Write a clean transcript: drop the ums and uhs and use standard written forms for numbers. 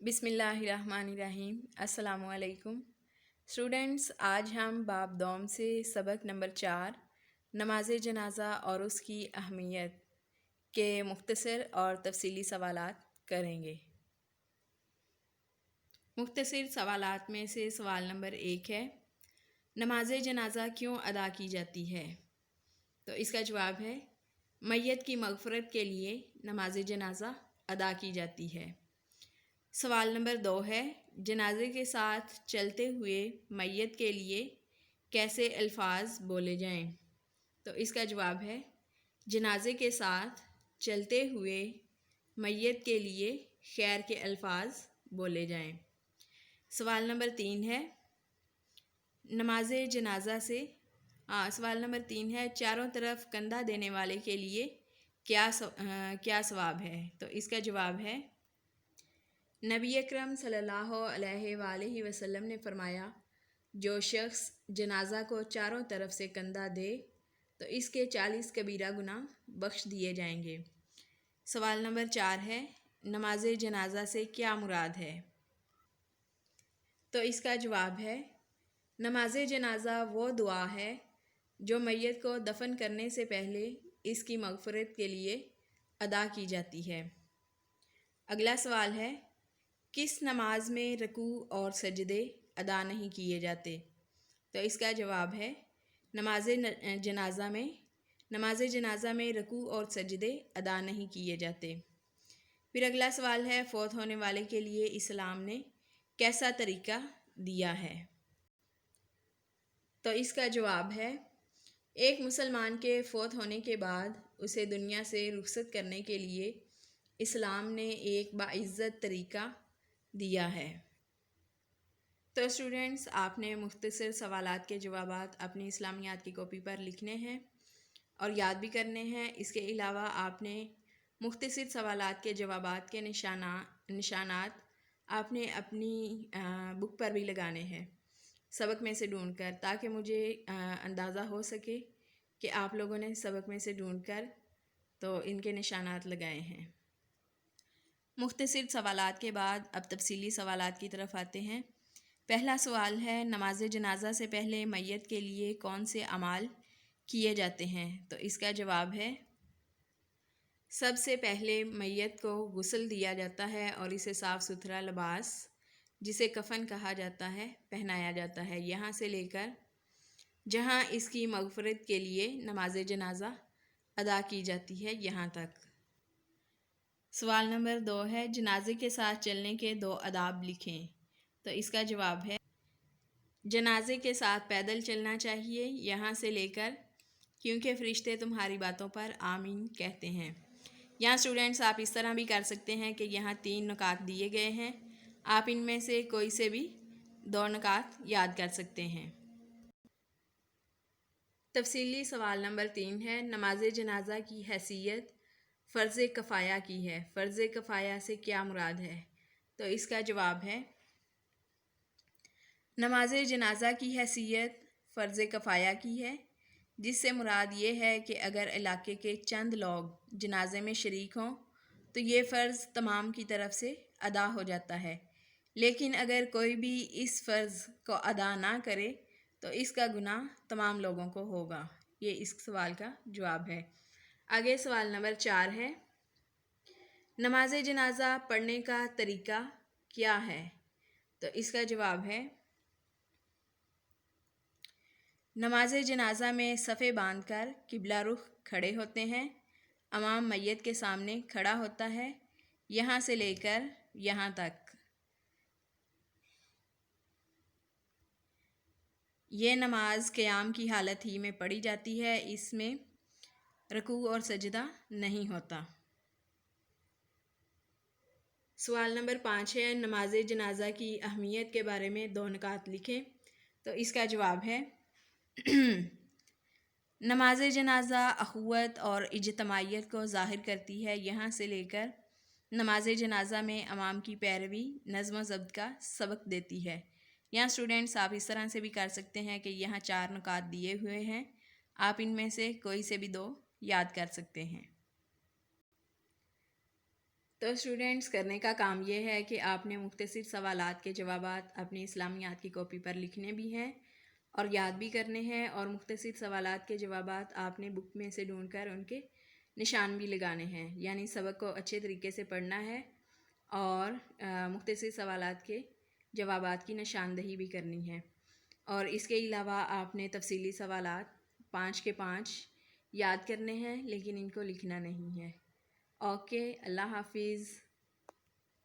بسم اللہ الرحمن الرحیم۔ السلام علیکم اسٹوڈینٹس، آج ہم باب دوم سے سبق نمبر 4 نماز جنازہ اور اس کی اہمیت کے مختصر اور تفصیلی سوالات کریں گے۔ مختصر سوالات میں سے سوال نمبر 1 ہے، نماز جنازہ کیوں ادا کی جاتی ہے؟ تو اس کا جواب ہے، میت کی مغفرت کے لیے نماز جنازہ ادا کی جاتی ہے۔ سوال نمبر 2 ہے، جنازے کے ساتھ چلتے ہوئے میت کے لیے کیسے الفاظ بولے جائیں؟ تو اس کا جواب ہے، جنازے کے ساتھ چلتے ہوئے میت کے لیے خیر کے الفاظ بولے جائیں۔ سوال نمبر 3 ہے، نماز جنازہ سے سوال نمبر 3 ہے، چاروں طرف کندھا دینے والے کے لیے کیا ثواب ہے؟ تو اس کا جواب ہے، نبی اکرم صلی اللہ علیہ وآلہ وسلم نے فرمایا، جو شخص جنازہ کو چاروں طرف سے کندھا دے تو اس کے 40 کبیرہ گناہ بخش دیے جائیں گے۔ سوال نمبر 4 ہے، نماز جنازہ سے کیا مراد ہے؟ تو اس کا جواب ہے، نماز جنازہ وہ دعا ہے جو میت کو دفن کرنے سے پہلے اس کی مغفرت کے لیے ادا کی جاتی ہے۔ اگلا سوال ہے، کس نماز میں رکوع اور سجدے ادا نہیں کیے جاتے؟ تو اس کا جواب ہے، نماز جنازہ میں رکوع اور سجدے ادا نہیں کیے جاتے۔ پھر اگلا سوال ہے، فوت ہونے والے کے لیے اسلام نے کیسا طریقہ دیا ہے؟ تو اس کا جواب ہے، ایک مسلمان کے فوت ہونے کے بعد اسے دنیا سے رخصت کرنے کے لیے اسلام نے ایک باعزت طریقہ دیا ہے۔ تو اسٹوڈینٹس، آپ نے مختصر سوالات کے جوابات اپنی اسلامیات کی کاپی پر لکھنے ہیں اور یاد بھی کرنے ہیں۔ اس کے علاوہ آپ نے مختصر سوالات کے جوابات کے نشانات آپ نے اپنی بک پر بھی لگانے ہیں سبق میں سے ڈھونڈ کر، تاکہ مجھے اندازہ ہو سکے کہ آپ لوگوں نے سبق میں سے ڈھونڈ کر تو ان کے نشانات لگائے ہیں۔ مختصر سوالات کے بعد اب تفصیلی سوالات کی طرف آتے ہیں۔ پہلا سوال ہے، نماز جنازہ سے پہلے میت کے لیے کون سے اعمال کیے جاتے ہیں؟ تو اس کا جواب ہے، سب سے پہلے میت کو غسل دیا جاتا ہے اور اسے صاف ستھرا لباس، جسے کفن کہا جاتا ہے، پہنایا جاتا ہے، یہاں سے لے کر جہاں اس کی مغفرت کے لیے نماز جنازہ ادا کی جاتی ہے یہاں تک۔ سوال نمبر 2 ہے، جنازے کے ساتھ چلنے کے 2 آداب لکھیں۔ تو اس کا جواب ہے، جنازے کے ساتھ پیدل چلنا چاہیے، یہاں سے لے کر کیونکہ فرشتے تمہاری باتوں پر آمین کہتے ہیں۔ یہاں اسٹوڈینٹس آپ اس طرح بھی کر سکتے ہیں کہ یہاں 3 نکات دیے گئے ہیں، آپ ان میں سے کوئی سے بھی 2 نکات یاد کر سکتے ہیں۔ تفصیلی سوال نمبر 3 ہے، نماز جنازہ کی حیثیت فرض کفایہ کی ہے۔ فرض کفایہ سے کیا مراد ہے؟ تو اس کا جواب ہے، نماز جنازہ کی حیثیت فرض کفایہ کی ہے، جس سے مراد یہ ہے کہ اگر علاقے کے چند لوگ جنازے میں شریک ہوں تو یہ فرض تمام کی طرف سے ادا ہو جاتا ہے، لیکن اگر کوئی بھی اس فرض کو ادا نہ کرے تو اس کا گناہ تمام لوگوں کو ہوگا۔ یہ اس سوال کا جواب ہے۔ آگے سوال نمبر 4 ہے، نماز جنازہ پڑھنے کا طریقہ کیا ہے؟ تو اس کا جواب ہے، نماز جنازہ میں صفیں باندھ کر قبلہ رخ کھڑے ہوتے ہیں، امام میت کے سامنے کھڑا ہوتا ہے، یہاں سے لے کر یہاں تک۔ یہ نماز قیام کی حالت ہی میں پڑھی جاتی ہے، اس میں رکوع اور سجدہ نہیں ہوتا۔ سوال نمبر 5 ہے، نماز جنازہ کی اہمیت کے بارے میں 2 نکات لکھیں۔ تو اس کا جواب ہے، نماز جنازہ اخوت اور اجتماعیت کو ظاہر کرتی ہے، یہاں سے لے کر نماز جنازہ میں امام کی پیروی نظم و ضبط کا سبق دیتی ہے۔ یہاں اسٹوڈینٹس آپ اس طرح سے بھی کر سکتے ہیں کہ یہاں 4 نکات دیے ہوئے ہیں، آپ ان میں سے کوئی سے بھی 2 یاد کر سکتے ہیں۔ تو اسٹوڈنٹس کرنے کا کام یہ ہے کہ آپ نے مختصر سوالات کے جوابات اپنی اسلامیات کی کاپی پر لکھنے بھی ہیں اور یاد بھی کرنے ہیں، اور مختصر سوالات کے جوابات آپ نے بک میں سے ڈھونڈ کر ان کے نشان بھی لگانے ہیں، یعنی سبق کو اچھے طریقے سے پڑھنا ہے اور مختصر سوالات کے جوابات کی نشاندہی بھی کرنی ہے۔ اور اس کے علاوہ آپ نے تفصیلی سوالات 5 کے 5 یاد کرنے ہیں، لیکن ان کو لکھنا نہیں ہے۔ اوکے، اللہ حافظ۔